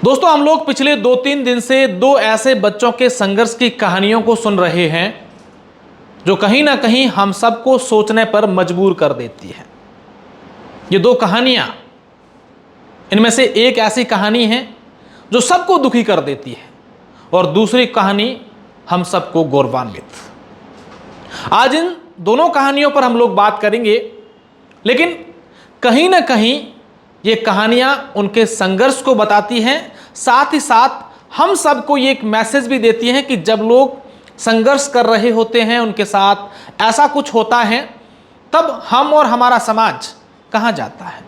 दोस्तों, हम लोग पिछले 2-3 दिन से दो ऐसे बच्चों के संघर्ष की कहानियों को सुन रहे हैं जो कहीं ना कहीं हम सबको सोचने पर मजबूर कर देती है। ये दो कहानियां, इनमें से एक ऐसी कहानी है जो सबको दुखी कर देती है और दूसरी कहानी हम सबको गौरवान्वित। आज इन दोनों कहानियों पर हम लोग बात करेंगे, लेकिन कहीं ना कहीं ये कहानियां उनके संघर्ष को बताती हैं, साथ ही साथ हम सबको ये एक मैसेज भी देती हैं कि जब लोग संघर्ष कर रहे होते हैं, उनके साथ ऐसा कुछ होता है, तब हम और हमारा समाज कहाँ जाता है।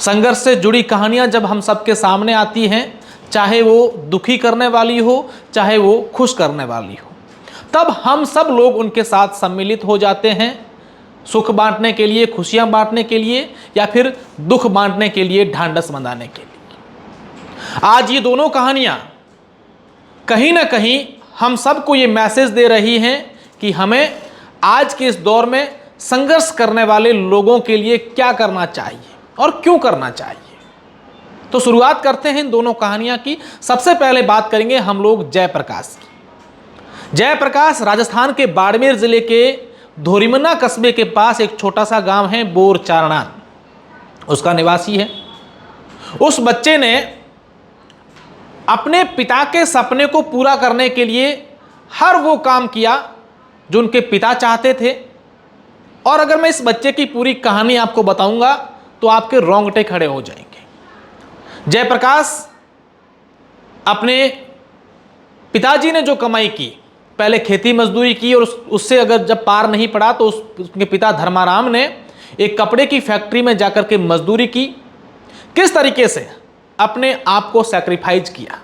संघर्ष से जुड़ी कहानियां जब हम सबके सामने आती हैं, चाहे वो दुखी करने वाली हो, चाहे वो खुश करने वाली हो, तब हम सब लोग उनके साथ सम्मिलित हो जाते हैं, सुख बांटने के लिए, खुशियां बांटने के लिए, या फिर दुख बांटने के लिए, ढांढस बंधाने के लिए। आज ये दोनों कहानियां कहीं ना कहीं हम सबको ये मैसेज दे रही हैं कि हमें आज के इस दौर में संघर्ष करने वाले लोगों के लिए क्या करना चाहिए और क्यों करना चाहिए। तो शुरुआत करते हैं इन दोनों कहानियां की। सबसे पहले बात करेंगे हम लोग जयप्रकाश की। जयप्रकाश राजस्थान के बाड़मेर जिले के धोरीमन्ना कस्बे के पास एक छोटा सा गांव है बोरचारणान, उसका निवासी है। उस बच्चे ने अपने पिता के सपने को पूरा करने के लिए हर वो काम किया जो उनके पिता चाहते थे। और अगर मैं इस बच्चे की पूरी कहानी आपको बताऊंगा तो आपके रोंगटे खड़े हो जाएंगे। जयप्रकाश अपने पिताजी ने जो कमाई की, पहले खेती मजदूरी की और उससे अगर जब पार नहीं पड़ा तो उसके पिता धर्माराम ने एक कपड़े की फैक्ट्री में जाकर के मजदूरी की। किस तरीके से अपने आप को सैक्रिफाइस किया,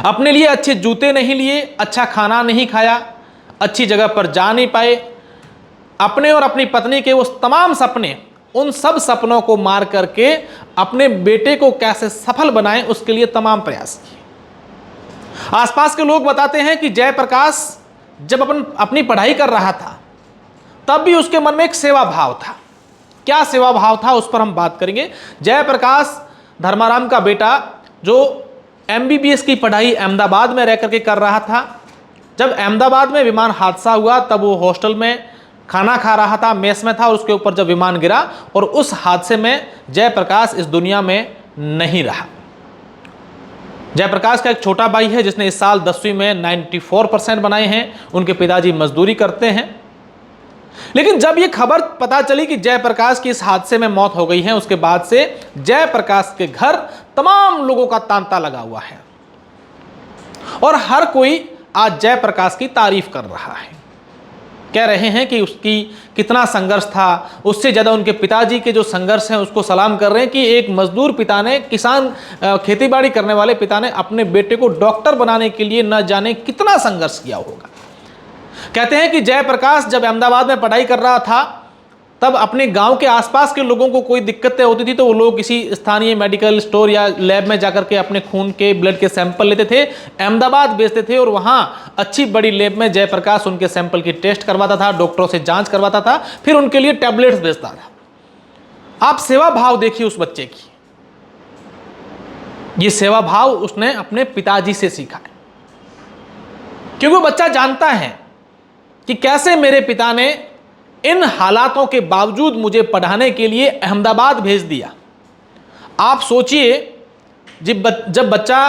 अपने लिए अच्छे जूते नहीं लिए, अच्छा खाना नहीं खाया, अच्छी जगह पर जा नहीं पाए, अपने और अपनी पत्नी के वो तमाम सपने, उन सब सपनों को मार करके अपने बेटे को कैसे सफल बनाएं, उसके लिए तमाम प्रयास किए। आसपास के लोग बताते हैं कि जयप्रकाश जब अपनी पढ़ाई कर रहा था तब भी उसके मन में एक सेवा भाव था। क्या सेवा भाव था, उस पर हम बात करेंगे। जयप्रकाश धर्माराम का बेटा जो MBBS की पढ़ाई अहमदाबाद में रह करके कर रहा था, जब अहमदाबाद में विमान हादसा हुआ तब वो हॉस्टल में खाना खा रहा था, मेस में था, और उसके ऊपर जब विमान गिरा और उस हादसे में जयप्रकाश इस दुनिया में नहीं रहा। जयप्रकाश का एक छोटा भाई है जिसने इस साल 10वीं में 94% बनाए हैं। उनके पिताजी मजदूरी करते हैं। लेकिन जब यह खबर पता चली कि जयप्रकाश की इस हादसे में मौत हो गई है, उसके बाद से जयप्रकाश के घर तमाम लोगों का तांता लगा हुआ है और हर कोई आज जयप्रकाश की तारीफ कर रहा है। कह रहे हैं कि उसकी कितना संघर्ष था, उससे ज़्यादा उनके पिताजी के जो संघर्ष हैं उसको सलाम कर रहे हैं कि एक मजदूर पिता ने, किसान खेतीबाड़ी करने वाले पिता ने अपने बेटे को डॉक्टर बनाने के लिए न जाने कितना संघर्ष किया होगा। कहते हैं कि जयप्रकाश जब अहमदाबाद में पढ़ाई कर रहा था तब अपने गांव के आसपास के लोगों को कोई दिक्कतें होती थी तो वो लोग किसी स्थानीय मेडिकल स्टोर या लैब में जाकर के अपने खून के, ब्लड के सैंपल लेते थे, अहमदाबाद भेजते थे और वहां अच्छी बड़ी लैब में जयप्रकाश उनके सैंपल की टेस्ट करवाता था, डॉक्टरों से जांच करवाता था, फिर उनके लिए टैबलेट्स भेजता था। आप सेवा भाव देखिए उस बच्चे की। ये सेवा भाव उसने अपने पिताजी से सीखा है, क्योंकि वो बच्चा जानता है कि कैसे मेरे पिता ने इन हालातों के बावजूद मुझे पढ़ाने के लिए अहमदाबाद भेज दिया। आप सोचिए, जब बच्चा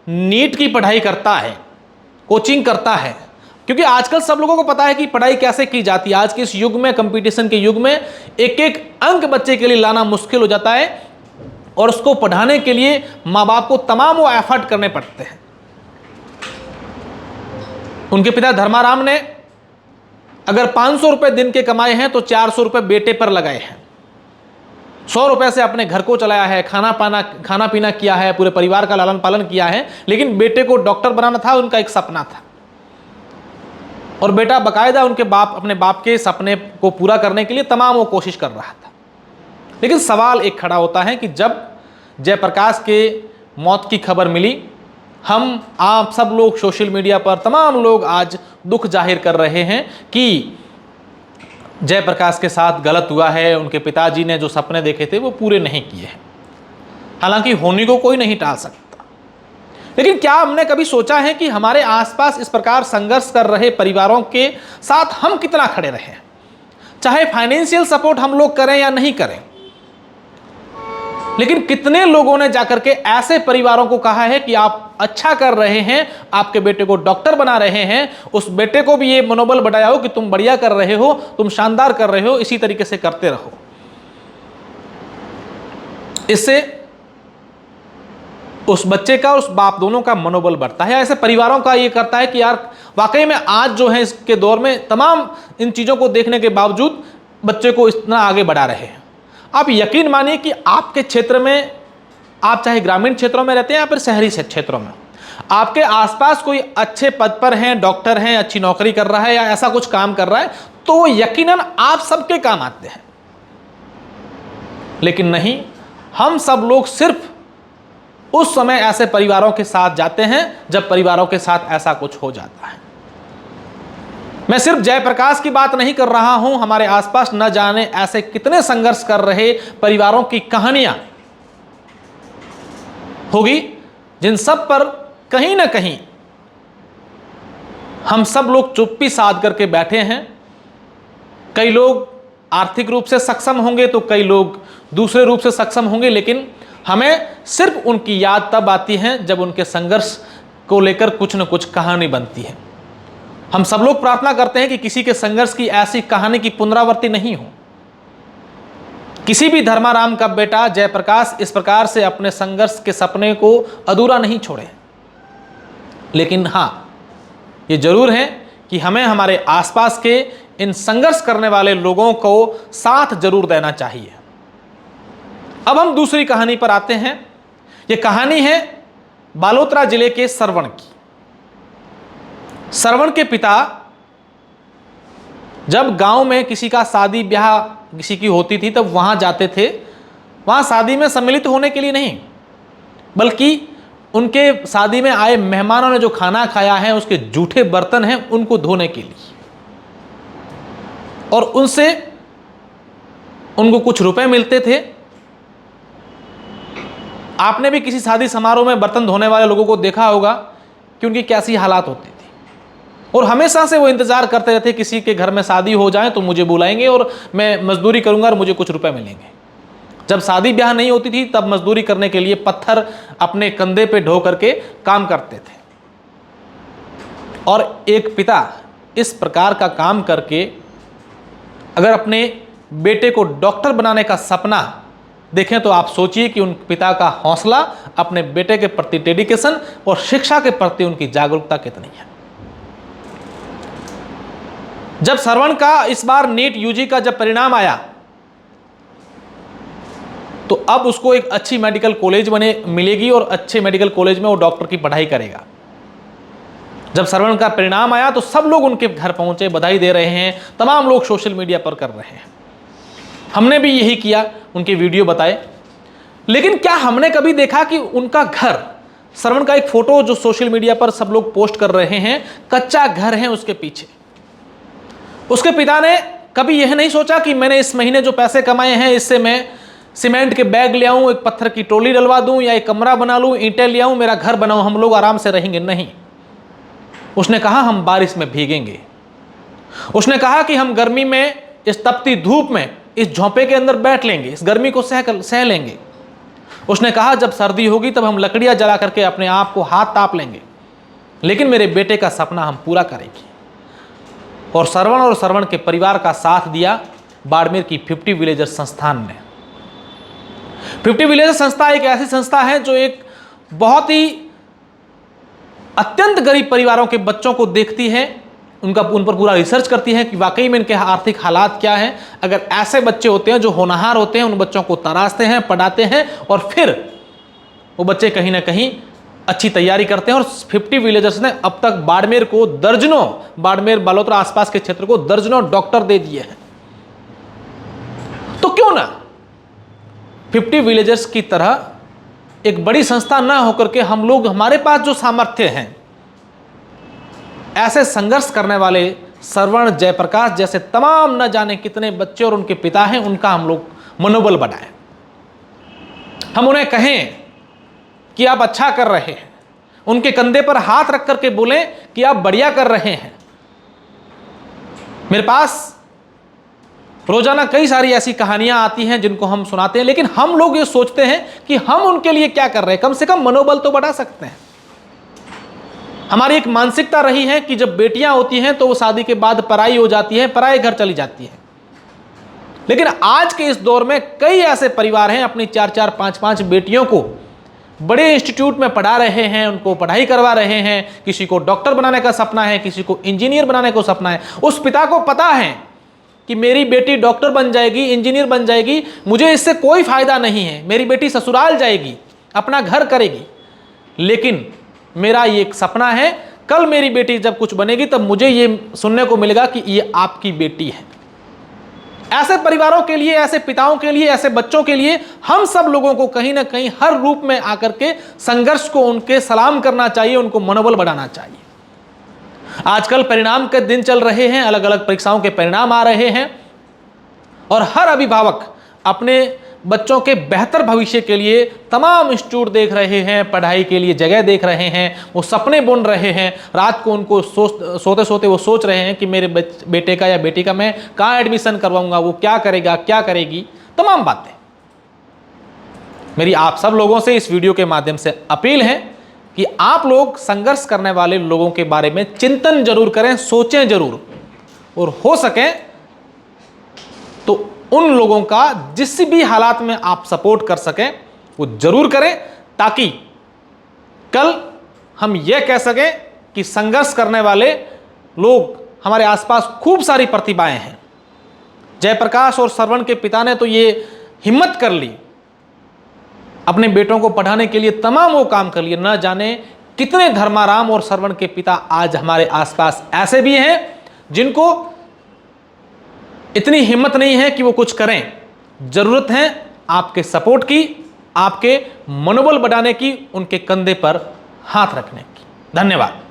नीट की पढ़ाई करता है, कोचिंग करता है, क्योंकि आजकल सब लोगों को पता है कि पढ़ाई कैसे की जाती है। आज के इस युग में, कंपटीशन के युग में, एक एक अंक बच्चे के लिए लाना मुश्किल हो जाता है और उसको पढ़ाने के लिए माँ बाप को तमाम वो एफर्ट करने पड़ते हैं। उनके पिता धर्माराम ने अगर 500 रुपए दिन के कमाए हैं तो 400 रुपए बेटे पर लगाए हैं। 100 रुपए से अपने घर को चलाया है, खाना पीना किया है, पूरे परिवार का लालन पालन किया है, लेकिन बेटे को डॉक्टर बनाना था, उनका एक सपना था। और बेटा बाकायदा अपने बाप के सपने को पूरा करने के लिए तमाम वो कोशिश कर रहा था। लेकिन सवाल एक खड़ा होता है कि जब जयप्रकाश के मौत की खबर मिली, आप सब लोग सोशल मीडिया पर तमाम लोग आज दुख जाहिर कर रहे हैं कि जयप्रकाश के साथ गलत हुआ है, उनके पिताजी ने जो सपने देखे थे वो पूरे नहीं किए हैं। हालांकि होने को कोई नहीं टाल सकता, लेकिन क्या हमने कभी सोचा है कि हमारे आसपास इस प्रकार संघर्ष कर रहे परिवारों के साथ हम कितना खड़े रहे, चाहे फाइनेंशियल सपोर्ट हम लोग करें या नहीं करें, लेकिन कितने लोगों ने जाकर के ऐसे परिवारों को कहा है कि आप अच्छा कर रहे हैं, आपके बेटे को डॉक्टर बना रहे हैं, उस बेटे को भी ये मनोबल बढ़ाया हो कि तुम बढ़िया कर रहे हो, तुम शानदार कर रहे हो, इसी तरीके से करते रहो। इससे उस बच्चे का और उस बाप दोनों का मनोबल बढ़ता है। ऐसे परिवारों का ये करता है कि यार वाकई में आज जो है इसके दौर में तमाम इन चीज़ों को देखने के बावजूद बच्चे को इतना आगे बढ़ा रहे हैं। आप यकीन मानिए कि आपके क्षेत्र में, आप चाहे ग्रामीण क्षेत्रों में रहते हैं या फिर शहरी क्षेत्रों में, आपके आसपास कोई अच्छे पद पर हैं, डॉक्टर हैं, अच्छी नौकरी कर रहा है या ऐसा कुछ काम कर रहा है, तो यकीनन आप सबके काम आते हैं। लेकिन नहीं, हम सब लोग सिर्फ उस समय ऐसे परिवारों के साथ जाते हैं जब परिवारों के साथ ऐसा कुछ हो जाता है। मैं सिर्फ जयप्रकाश की बात नहीं कर रहा हूं, हमारे आसपास न जाने ऐसे कितने संघर्ष कर रहे परिवारों की कहानियां होगी, जिन सब पर कहीं ना कहीं हम सब लोग चुप्पी साध करके बैठे हैं। कई लोग आर्थिक रूप से सक्षम होंगे तो कई लोग दूसरे रूप से सक्षम होंगे, लेकिन हमें सिर्फ उनकी याद तब आती है जब उनके संघर्ष को लेकर कुछ न कुछ कहानी बनती है। हम सब लोग प्रार्थना करते हैं कि किसी के संघर्ष की ऐसी कहानी की पुनरावृत्ति नहीं हो। किसी भी धर्माराम का बेटा जयप्रकाश इस प्रकार से अपने संघर्ष के सपने को अधूरा नहीं छोड़े। लेकिन हां, ये जरूर है कि हमें हमारे आसपास के इन संघर्ष करने वाले लोगों को साथ जरूर देना चाहिए। अब हम दूसरी कहानी पर आते हैं। यह कहानी है बालोतरा जिले के सरवण की। सरवण के पिता जब गांव में किसी का शादी ब्याह किसी की होती थी तब वहां जाते थे, वहां शादी में सम्मिलित होने के लिए नहीं, बल्कि उनके शादी में आए मेहमानों ने जो खाना खाया है उसके जूठे बर्तन हैं उनको धोने के लिए, और उनसे उनको कुछ रुपए मिलते थे। आपने भी किसी शादी समारोह में बर्तन धोने वाले लोगों को देखा होगा कि उनकी कैसी हालात होती थी, और हमेशा से वो इंतजार करते रहते किसी के घर में शादी हो जाए तो मुझे बुलाएंगे और मैं मजदूरी करूंगा और मुझे कुछ रुपए मिलेंगे। जब शादी ब्याह नहीं होती थी तब मजदूरी करने के लिए पत्थर अपने कंधे पे ढो करके काम करते थे। और एक पिता इस प्रकार का काम करके अगर अपने बेटे को डॉक्टर बनाने का सपना देखें तो आप सोचिए कि उन पिता का हौसला, अपने बेटे के प्रति डेडिकेशन और शिक्षा के प्रति उनकी जागरूकता कितनी है। जब सरवण का इस बार नीट यूजी का जब परिणाम आया तो अब उसको एक अच्छी मेडिकल कॉलेज मिलेगी और अच्छे मेडिकल कॉलेज में वो डॉक्टर की पढ़ाई करेगा। जब सरवण का परिणाम आया तो सब लोग उनके घर पहुंचे, बधाई दे रहे हैं, तमाम लोग सोशल मीडिया पर कर रहे हैं। हमने भी यही किया, उनके वीडियो बताए। लेकिन क्या हमने कभी देखा कि उनका घर, सरवण का एक फोटो जो सोशल मीडिया पर सब लोग पोस्ट कर रहे हैं, कच्चा घर है उसके पीछे। उसके पिता ने कभी यह नहीं सोचा कि मैंने इस महीने जो पैसे कमाए हैं इससे मैं सीमेंट के बैग ले आऊं, एक पत्थर की टोली डलवा दूं या एक कमरा बना लूं, ईंटें ले आऊं, मेरा घर बनाऊं, हम लोग आराम से रहेंगे। नहीं, उसने कहा हम बारिश में भीगेंगे। उसने कहा कि हम गर्मी में इस तपती धूप में इस झोंपे के अंदर बैठ लेंगे, इस गर्मी को सह लेंगे। उसने कहा जब सर्दी होगी तब हम लकड़ियां जला करके अपने आप को हाथ ताप लेंगे, लेकिन मेरे बेटे का सपना हम पूरा करेंगे। और सरवण के परिवार का साथ दिया बाड़मेर की 50 विलेजर्स संस्थान ने। 50 विलेजर्स संस्था एक ऐसी संस्था है जो एक बहुत ही अत्यंत गरीब परिवारों के बच्चों को देखती है, उन पर पूरा रिसर्च करती है कि वाकई में इनके आर्थिक हालात क्या हैं। अगर ऐसे बच्चे होते हैं जो होनहार होते हैं, उन बच्चों को तराशते हैं, पढ़ाते हैं और फिर वो बच्चे कहीं ना कहीं अच्छी तैयारी करते हैं। और 50 विलेजर्स ने अब तक बाड़मेर को दर्जनों, बाड़मेर बालोतरा आसपास के क्षेत्र को दर्जनों डॉक्टर दे दिए हैं। तो क्यों ना 50 विलेजर्स की तरह एक बड़ी संस्था ना होकर के हम लोग, हमारे पास जो सामर्थ्य हैं, ऐसे संघर्ष करने वाले सरवण, जयप्रकाश जैसे तमाम न जाने कितने बच्चे और उनके पिता हैं, उनका हम लोग मनोबल बढ़ाएं। हम उन्हें कहें कि आप अच्छा कर रहे हैं, उनके कंधे पर हाथ रख करके बोलें कि आप बढ़िया कर रहे हैं। मेरे पास रोजाना कई सारी ऐसी कहानियां आती हैं जिनको हम सुनाते हैं, लेकिन हम लोग ये सोचते हैं कि हम उनके लिए क्या कर रहे हैं, कम से कम मनोबल तो बढ़ा सकते हैं। हमारी एक मानसिकता रही है कि जब बेटियां होती हैं तो वो शादी के बाद पराई हो जाती हैं, पराए घर चली जाती हैं। लेकिन आज के इस दौर में कई ऐसे परिवार हैं अपनी 4-4, 5-5 बेटियों को बड़े इंस्टीट्यूट में पढ़ा रहे हैं, उनको पढ़ाई करवा रहे हैं। किसी को डॉक्टर बनाने का सपना है, किसी को इंजीनियर बनाने का सपना है। उस पिता को पता है कि मेरी बेटी डॉक्टर बन जाएगी, इंजीनियर बन जाएगी, मुझे इससे कोई फायदा नहीं है, मेरी बेटी ससुराल जाएगी, अपना घर करेगी, लेकिन मेरा ये एक सपना है, कल मेरी बेटी जब कुछ बनेगी तब मुझे ये सुनने को मिलेगा कि ये आपकी बेटी है। ऐसे परिवारों के लिए, ऐसे पिताओं के लिए, ऐसे बच्चों के लिए हम सब लोगों को कहीं ना कहीं हर रूप में आकर के संघर्ष को उनके सलाम करना चाहिए, उनको मनोबल बढ़ाना चाहिए। आजकल परिणाम के दिन चल रहे हैं, अलग अलग परीक्षाओं के परिणाम आ रहे हैं और हर अभिभावक अपने बच्चों के बेहतर भविष्य के लिए तमाम इंस्टीट्यूट देख रहे हैं, पढ़ाई के लिए जगह देख रहे हैं, वो सपने बुन रहे हैं। रात को उनको सोते सोते वो सोच रहे हैं कि मेरे बेटे का या बेटी का मैं कहाँ एडमिशन करवाऊंगा, वो क्या करेगा, क्या करेगी, तमाम बातें। मेरी आप सब लोगों से इस वीडियो के माध्यम से अपील है कि आप लोग संघर्ष करने वाले लोगों के बारे में चिंतन जरूर करें, सोचें जरूर, और हो सके तो उन लोगों का जिस भी हालात में आप सपोर्ट कर सकें वो जरूर करें, ताकि कल हम यह कह सकें कि संघर्ष करने वाले लोग हमारे आसपास खूब सारी प्रतिभाएं हैं। जयप्रकाश और श्रवण के पिता ने तो ये हिम्मत कर ली, अपने बेटों को पढ़ाने के लिए तमाम वो काम कर लिए। न जाने कितने धर्माराम और श्रवण के पिता आज हमारे आसपास ऐसे भी हैं जिनको इतनी हिम्मत नहीं है कि वो कुछ करें। जरूरत है आपके सपोर्ट की, आपके मनोबल बढ़ाने की, उनके कंधे पर हाथ रखने की। धन्यवाद।